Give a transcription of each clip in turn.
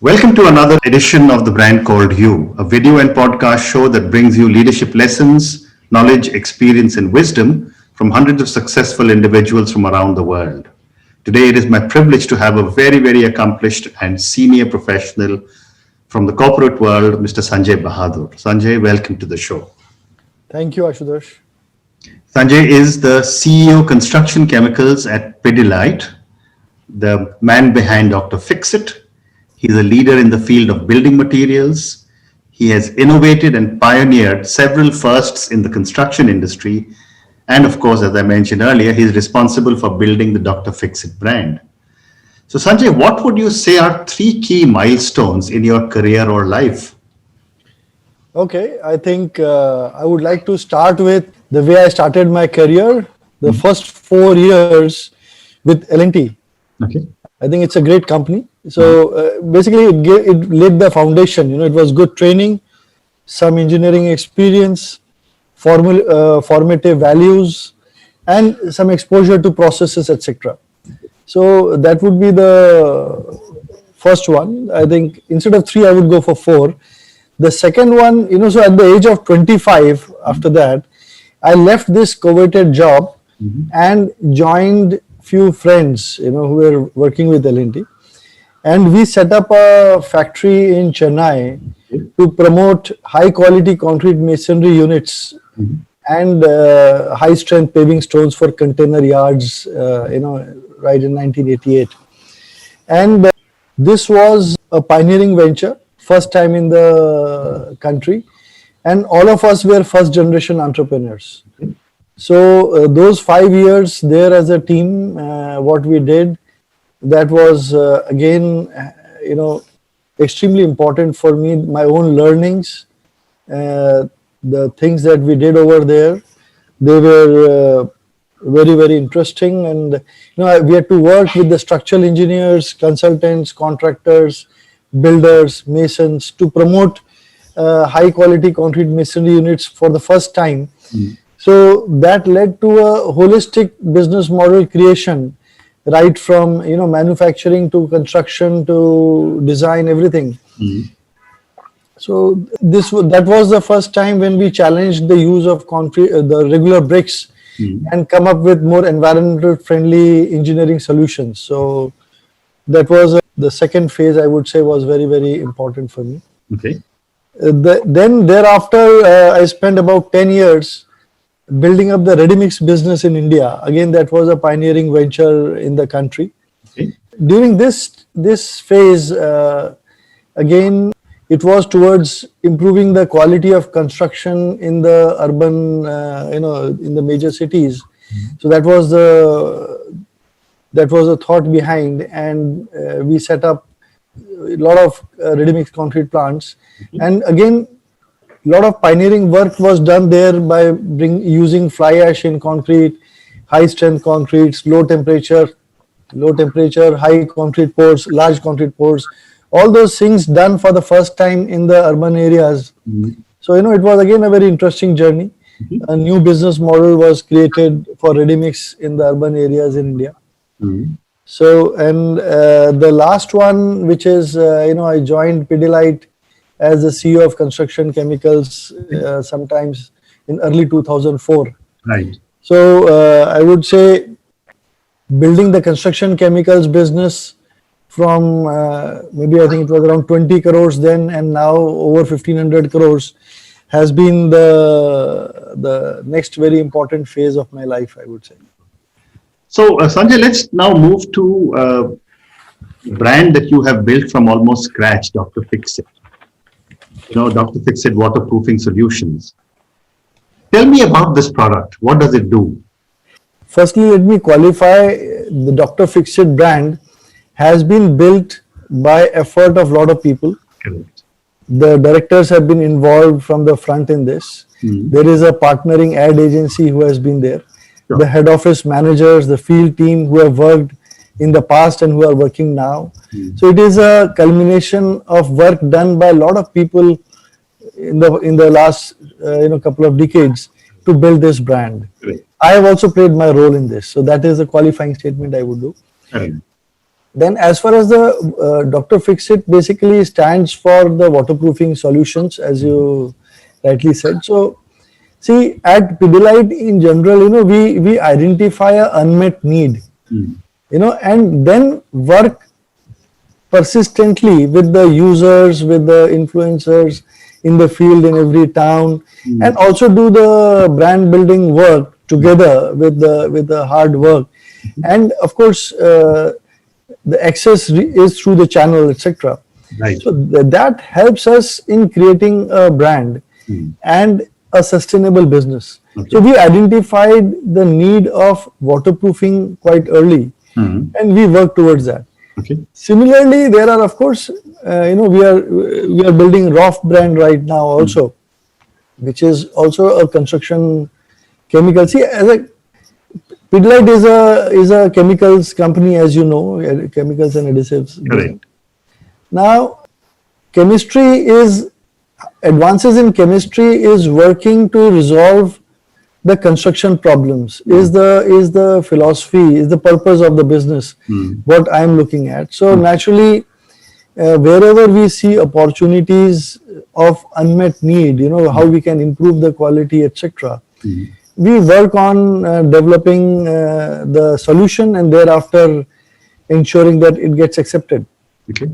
Welcome to another edition of The Brand Called You, a video and podcast show that brings you leadership lessons, knowledge, experience, and wisdom from hundreds of successful individuals from around the world. Today, it is my privilege to have a very accomplished and senior professional from the corporate world, Mr. Sanjay Bahadur. Sanjay, welcome to the show. Thank you, Ashutosh. Sanjay is the CEO Construction Chemicals at Pidilite, the man behind Dr. Fixit. He's a leader in the field of building materials. He has innovated and pioneered several firsts in the construction industry. And of course, as I mentioned earlier, he's responsible for building the Dr. Fixit brand. So Sanjay, what would you say are three key milestones in your career or life? Okay, I think I would like to start with the way I started my career, the first 4 years with L&T. Okay. I think it's a great company. So basically it laid the foundation, it was good training, some engineering experience, formative values, and some exposure to processes, etc. So that would be the first one. I think instead of 3, I would go for 4. The second one, so at the age of 25, after that, I left this coveted job and joined few friends, who were working with L&T. And we set up a factory in Chennai to promote high quality concrete masonry units and high strength paving stones for container yards, right in 1988. And this was a pioneering venture, first time in the country. And all of us were first generation entrepreneurs. So those 5 years there as a team, what we did, that was again, extremely important for me. My own learnings, the things that we did over there, they were very interesting. And we had to work with the structural engineers, consultants, contractors, builders, masons to promote high quality concrete masonry units for the first time. So that led to a holistic business model creation, right from manufacturing to construction to design, everything. So that was the first time when we challenged the use of concrete, the regular bricks, and come up with more environmental friendly engineering solutions. So that was the second phase, I would say, was very important for me. Okay. Then thereafter, I spent about 10 years building up the ready mix business in India. Again, that was a pioneering venture in the country. Okay. During this phase, again, it was towards improving the quality of construction in the urban, in the major cities. So that was the thought behind, and we set up a lot of ready mix concrete plants. And again, a lot of pioneering work was done there by using fly ash in concrete, high strength concretes, low temperature, high concrete pours, large concrete pours, all those things done for the first time in the urban areas. So, it was again a very interesting journey. A new business model was created for ready mix in the urban areas in India. So, and the last one, which is, I joined Pidilite as the CEO of Construction Chemicals sometimes in early 2004. Right. So I would say building the construction chemicals business from maybe I think it was around 20 crores then, and now over 1500 crores has been the next very important phase of my life, I would say. So Sanjay, let's now move to a brand that you have built from almost scratch, Dr. Fixit. Dr. Fixit Waterproofing Solutions. Tell me about this product. What does it do? Firstly, let me qualify. The Dr. Fixit brand has been built by effort of a lot of people. Correct. The directors have been involved from the front in this. There is a partnering ad agency who has been there. Sure. The head office managers, the field team who have worked in the past and who are working now. So it is a culmination of work done by a lot of people in the last couple of decades to build this brand. Great. I have also played my role in this. So that is a qualifying statement I would do. Right. Then as far as the Dr. Fixit basically stands for the waterproofing solutions, as you rightly said. So see, at Pidilite in general, we identify a unmet need, and then work persistently with the users, with the influencers in the field in every town, and also do the brand building work together with the hard work, and of course the access is through the channel, etc. Right. So that helps us in creating a brand and a sustainable business. Okay. So we identified the need of waterproofing quite early, and we work towards that. Okay. Similarly, there are of course, we are building Roff brand right now also, which is also a construction chemical. See, as a Pidilite is a chemicals company, as you know, chemicals and adhesives. Correct. Now, advances in chemistry is working to resolve the construction problems, is the philosophy, is the purpose of the business, what I am looking at. So naturally, wherever we see opportunities of unmet need, how we can improve the quality, etc. We work on developing the solution and thereafter ensuring that it gets accepted. Okay.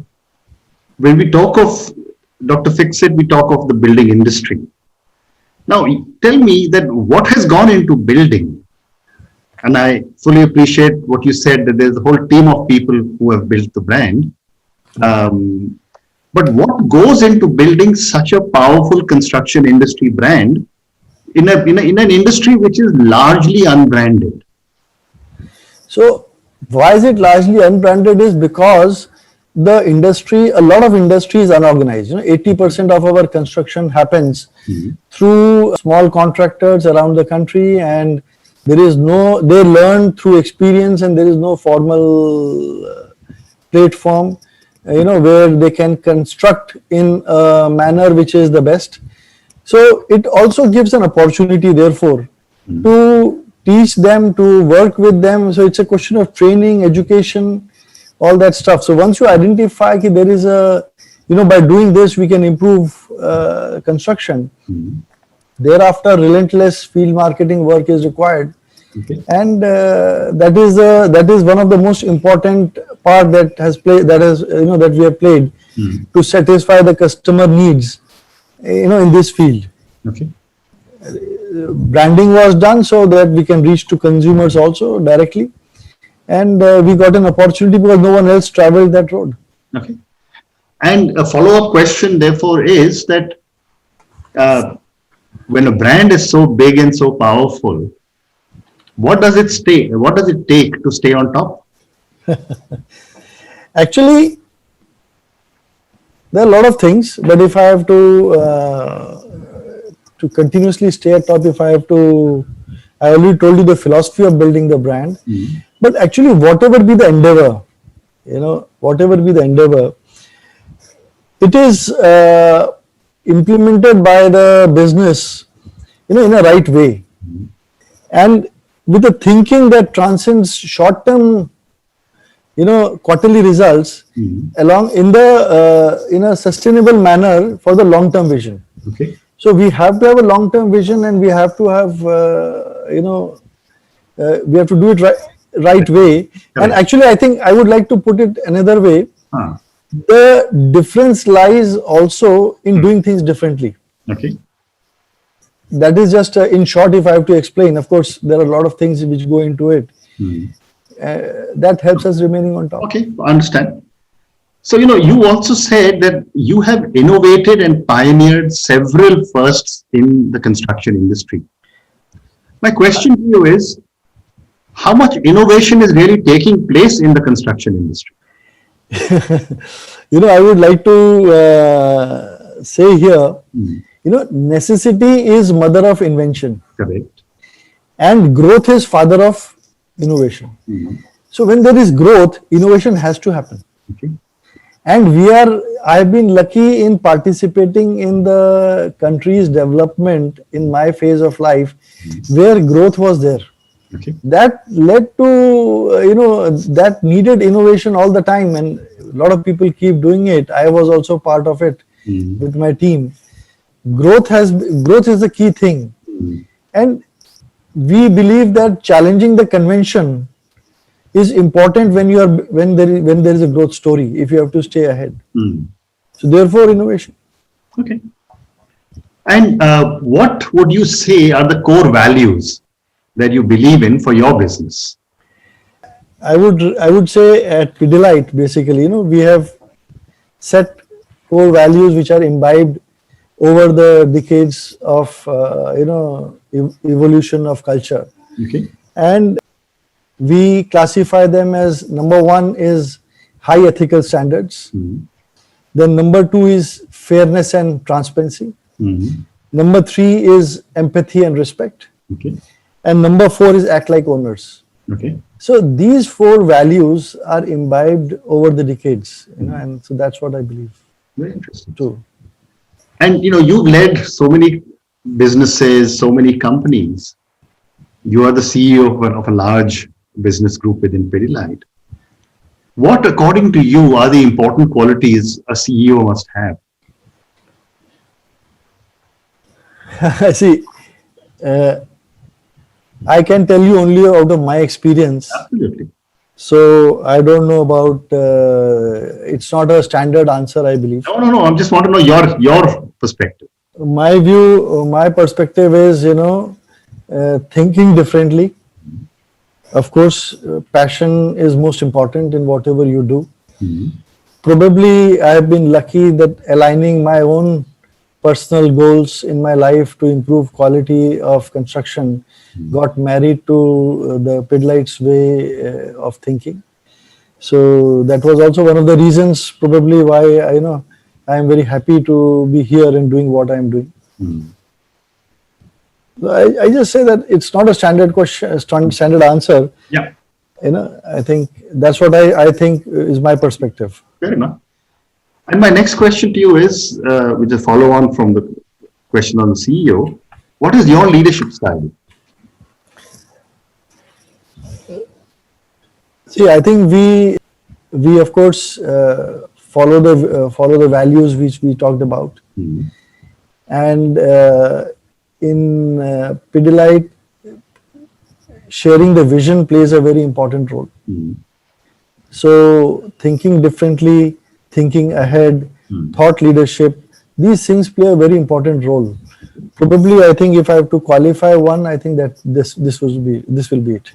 When we talk of Dr. Fixit, we talk of the building industry. Now, tell me that what has gone into building, and I fully appreciate what you said, that there's a whole team of people who have built the brand. But what goes into building such a powerful construction industry brand in an industry which is largely unbranded? So why is it largely unbranded is because the industry, a lot of industry is unorganized. 80% of our construction happens through small contractors around the country, and they learn through experience, and there is no formal platform, where they can construct in a manner which is the best. So it also gives an opportunity, therefore, to teach them, to work with them. So it's a question of training, education, all that stuff. So once you identify that there is by doing this we can improve construction, thereafter relentless field marketing work is required. Okay. And that is one of the most important part that we have played to satisfy the customer needs, in this field. Okay. Branding was done so that we can reach to consumers also directly, and we got an opportunity because no one else traveled that road. Okay. And a follow-up question, therefore, is that when a brand is so big and so powerful, what does it take to stay on top? Actually, there are a lot of things, but if I have to continuously stay at top, I already told you the philosophy of building the brand. But actually, whatever be the endeavor, it is implemented by the business, in a right way, and with a thinking that transcends short-term, quarterly results, along in a sustainable manner for the long-term vision. Okay. So we have to have a long-term vision, and we have to have, we have to do it right way. And actually, I think I would like to put it another way. The difference lies also in doing things differently. Okay. That is just in short, if I have to explain. Of course, there are a lot of things which go into it. That helps us remaining on top. Okay, I understand. So, you also said that you have innovated and pioneered several firsts in the construction industry. My question to you is, how much innovation is really taking place in the construction industry? I would like to say here, necessity is mother of invention. Correct. And growth is father of innovation. So when there is growth, innovation has to happen. Okay. And I have been lucky in participating in the country's development in my phase of life where growth was there. Okay. That led to, that needed innovation all the time, and a lot of people keep doing it. I was also part of it with my team. Growth is the key thing, and we believe that challenging the convention is important when there is a growth story, if you have to stay ahead. So therefore innovation. Okay. And what would you say are the core values that you believe in for your business? I would say at Pidilite, basically, we have set core values which are imbibed over the decades of evolution of culture, Okay. and we classify them as: number one is high ethical standards, then number two is fairness and transparency, number three is empathy and respect, Okay. and number four is act like owners. Okay. So these four values are imbibed over the decades, and so that's what I believe Very interesting. too. And you've led so many businesses, so many companies. You are the CEO of a large business group within Pidilite. What, according to you, are the important qualities a CEO must have? See, I can tell you only out of my experience. Absolutely. So I don't know about. It's not a standard answer, I believe. No. I just want to know your perspective. My view, my perspective is, thinking differently. Of course, passion is most important in whatever you do. Probably I have been lucky that aligning my own personal goals in my life to improve quality of construction got married to the Pidilite's way of thinking. So that was also one of the reasons probably why I am very happy to be here and doing what I am doing. I just say that it's not a standard question, standard answer. Yeah. I think that's what I think is my perspective. Fair enough. And my next question to you is, which is a follow on from the question on the CEO. What is your leadership style? See, I think we of course follow the values which we talked about, and in Pidilite, sharing the vision plays a very important role. So thinking differently, thinking ahead, thought leadership, these things play a very important role. Probably, I think if I have to qualify one, I think that this will be it.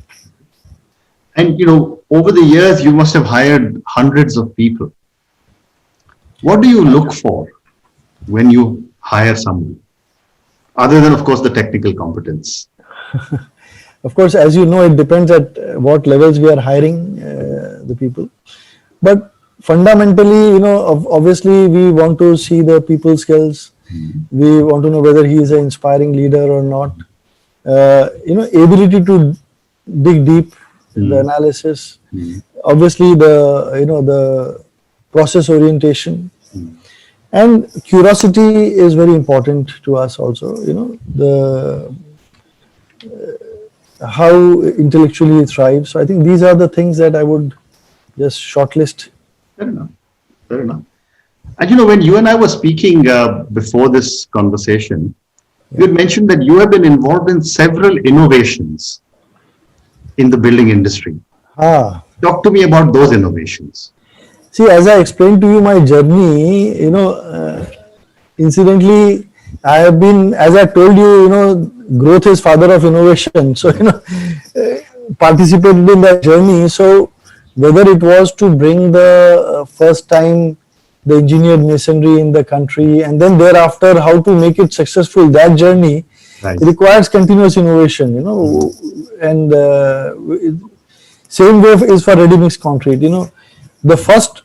And over the years, you must have hired hundreds of people. What do you look for when you hire someone, other than, of course, the technical competence? Of course, as you know, it depends at what levels we are hiring the people. But fundamentally, obviously, we want to see the people skills. We want to know whether he is an inspiring leader or not. Ability to dig deep in the analysis. Obviously, the process orientation. And curiosity is very important to us also, how intellectually it thrives. So I think these are the things that I would just shortlist. Fair enough. Fair enough. And when you and I were speaking before this conversation, you had mentioned that you have been involved in several innovations in the building industry. Talk to me about those innovations. See, as I explained to you my journey, incidentally, I have been, as I told you, growth is father of innovation. So, participated in that journey. So, whether it was to bring the first time the engineered masonry in the country, and then thereafter how to make it successful, that journey requires continuous innovation, and same way is for ready mix concrete. The first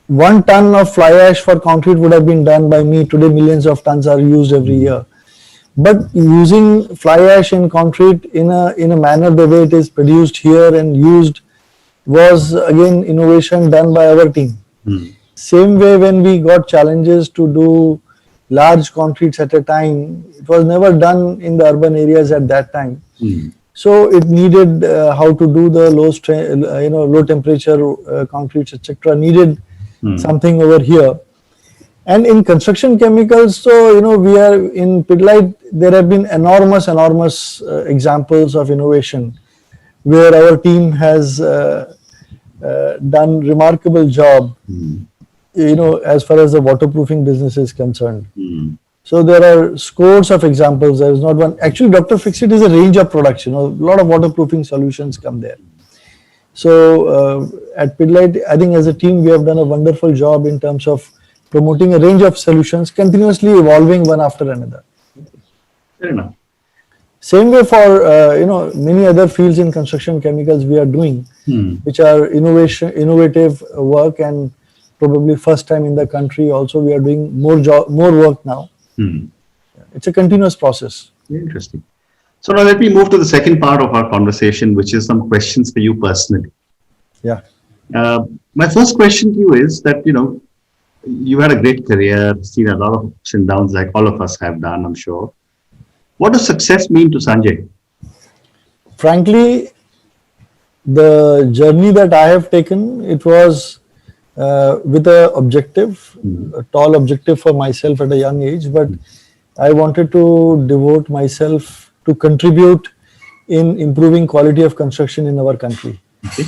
1 ton of fly ash for concrete would have been done by me. Today, millions of tons are used every year. But using fly ash in concrete in a manner the way it is produced here and used was again innovation done by our team. Same way, when we got challenges to do large concretes at a time, it was never done in the urban areas at that time. So it needed how to do the low temperature concretes, etc. Needed something over here. And in construction chemicals, so we are in Pidilite. There have been enormous examples of innovation where our team has done remarkable job. As far as the waterproofing business is concerned. So there are scores of examples. There is not one. Actually, Dr. Fixit is a range of products. A lot of waterproofing solutions come there. So at Pidilite, I think as a team we have done a wonderful job in terms of promoting a range of solutions, continuously evolving one after another. Fair enough. Same way for many other fields in construction chemicals we are doing, which are innovative work, and probably first time in the country. Also, we are doing more work now. It's a continuous process. Interesting. So now let me move to the second part of our conversation, which is some questions for you personally. Yeah. My first question to you is that, you had a great career, seen a lot of ups and downs like all of us have done, I'm sure. What does success mean to Sanjay? Frankly, the journey that I have taken, it was with a objective, a tall objective for myself at a young age, but I wanted to devote myself to contribute in improving quality of construction in our country. Okay.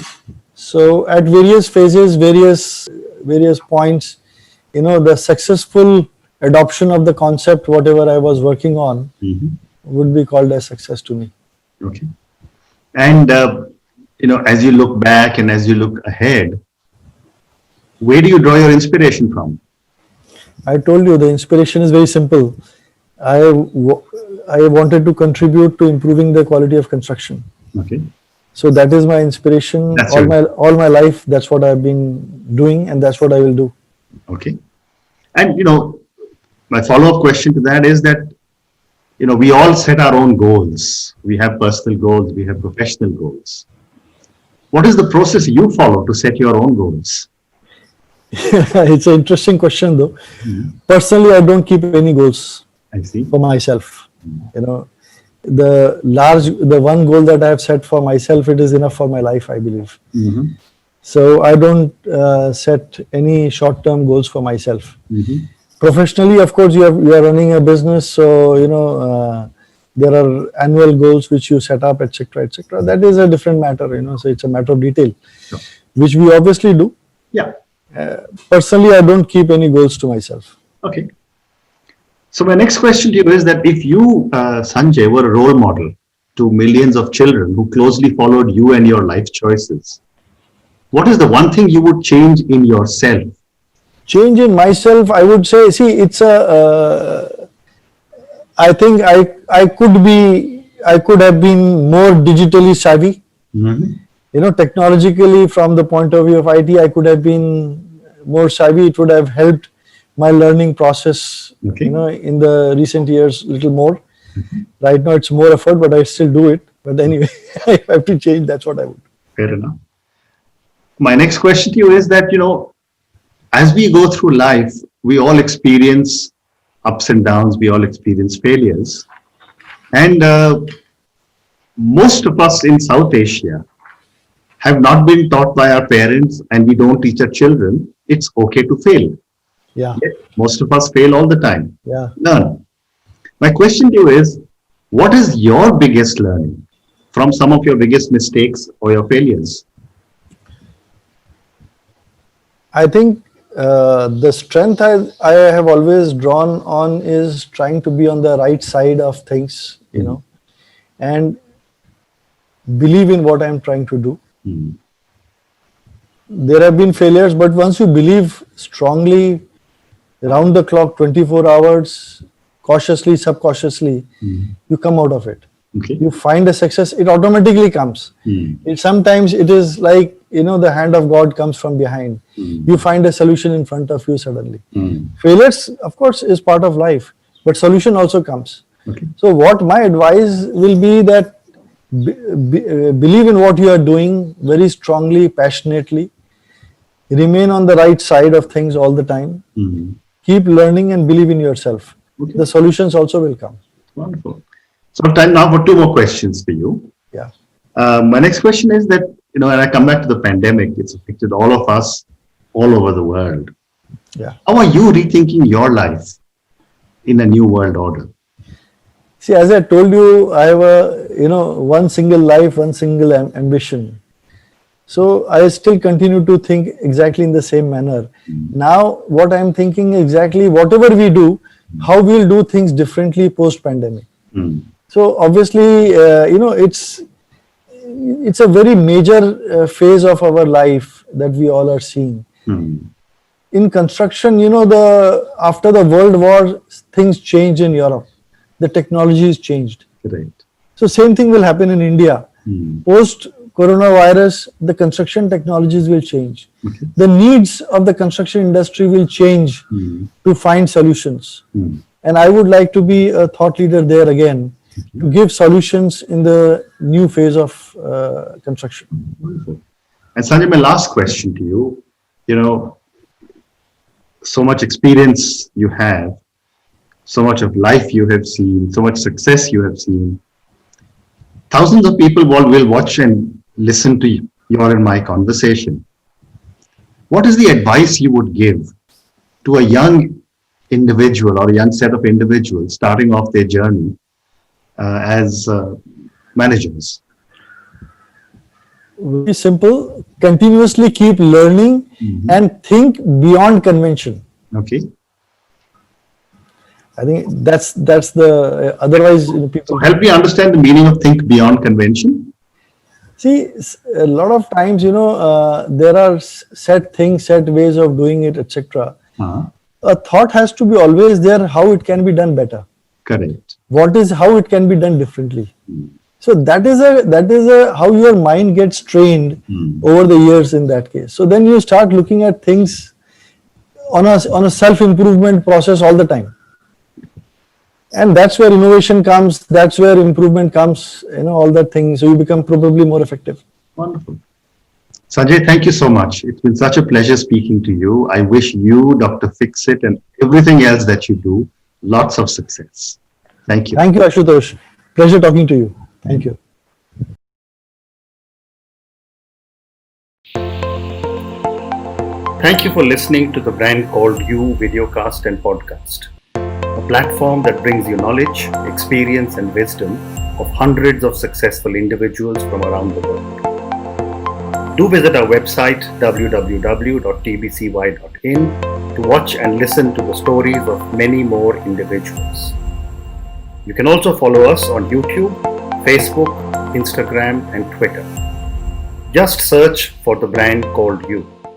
So at various phases, various points, the successful adoption of the concept, whatever I was working on, would be called as success to me. Okay. And, as you look back and as you look ahead, where do you draw your inspiration from? I told you the inspiration is very simple. I wanted to contribute to improving the quality of construction. Okay. So that is my inspiration. That's all my life, that's what I've been doing, and that's what I will do. Okay. And, my follow-up question to that is that, we all set our own goals. We have personal goals, we have professional goals. What is the process you follow to set your own goals? It's an interesting question, though. Personally, I don't keep any goals. I see. For myself. The one goal that I have set for myself, it is enough for my life, I believe. So I don't set any short-term goals for myself. Professionally, of course, you are running a business, so there are annual goals which you set up, etc., etc. That is a different matter, so it's a matter of detail, which we obviously do. Yeah. Personally, I don't keep any goals to myself. Okay. So my next question to you is that if you, Sanjay, were a role model to millions of children who closely followed you and your life choices, what is the one thing you would change in yourself? Change in myself, I would say, it's I think I could have been more digitally savvy. Technologically, from the point of view of IT, I could have been more savvy. It would have helped my learning process, in the recent years, a little more. Right now, it's more effort, but I still do it. But anyway, if I have to change, that's what I would. Fair enough. My next question to you is that, as we go through life, we all experience ups and downs, we all experience failures. And most of us in South Asia have not been taught by our parents, and we don't teach our children, it's okay to fail. Yeah. Yet most of us fail all the time. Yeah. Learn. My question to you is, what is your biggest learning from some of your biggest mistakes or your failures? I think the strength I have always drawn on is trying to be on the right side of things, and believe in what I'm trying to do. There have been failures, but once you believe strongly, round the clock, 24 hours, cautiously, subconsciously, you come out of it. Okay. You find a success, it automatically comes. Sometimes it is like, the hand of God comes from behind. You find a solution in front of you suddenly. Failures, of course, is part of life, but solution also comes. Okay. So what my advice will be that believe in what you are doing very strongly, passionately. Remain on the right side of things all the time. Keep learning and believe in yourself. Okay. The solutions also will come. Wonderful. So time now for two more questions for you. Yeah. My next question is that, when I come back to the pandemic, it's affected all of us all over the world. Yeah. How are you rethinking your life in a new world order? See, as I told you, I have one single life, one single ambition. So I still continue to think exactly in the same manner. Now, what I'm thinking exactly, whatever we do, how we'll do things differently post-pandemic. Mm. So obviously, it's a very major phase of our life that we all are seeing. Mm. In construction, after the World War, things changed in Europe. The technology is changed. Right. So same thing will happen in India. Mm. Post coronavirus, the construction technologies will change. Okay. The needs of the construction industry will change to find solutions. Mm. And I would like to be a thought leader there again to give solutions in the new phase of construction. Wonderful. And Sanjay, my last question to you, so much experience you have, so much of life you have seen, so much success you have seen. Thousands of people will watch and listen to your and my conversation. What is the advice you would give to a young individual or a young set of individuals starting off their journey as managers? Very simple. Continuously keep learning and think beyond convention. Okay. I think that's the otherwise people Help me understand the meaning of think beyond convention. see a lot of times there are set things, set ways of doing it, etc. A thought has to be always there how it can be done better. Correct. How it can be done differently. So that is a how your mind gets trained over the years in that case. So then you start looking at things on a self-improvement process all the time. And that's where innovation comes, that's where improvement comes, all that things. So you become probably more effective. Wonderful. Sanjay, thank you so much. It's been such a pleasure speaking to you. I wish you, Dr. Fixit, and everything else that you do, lots of success. Thank you. Thank you, Ashutosh. Pleasure talking to you. Thank you. Thank you for listening to the Brand Called You videocast and podcast, a platform that brings you knowledge, experience, and wisdom of hundreds of successful individuals from around the world. Do visit our website www.tbcy.in to watch and listen to the stories of many more individuals. You can also follow us on YouTube, Facebook, Instagram, and Twitter. Just search for the Brand Called You.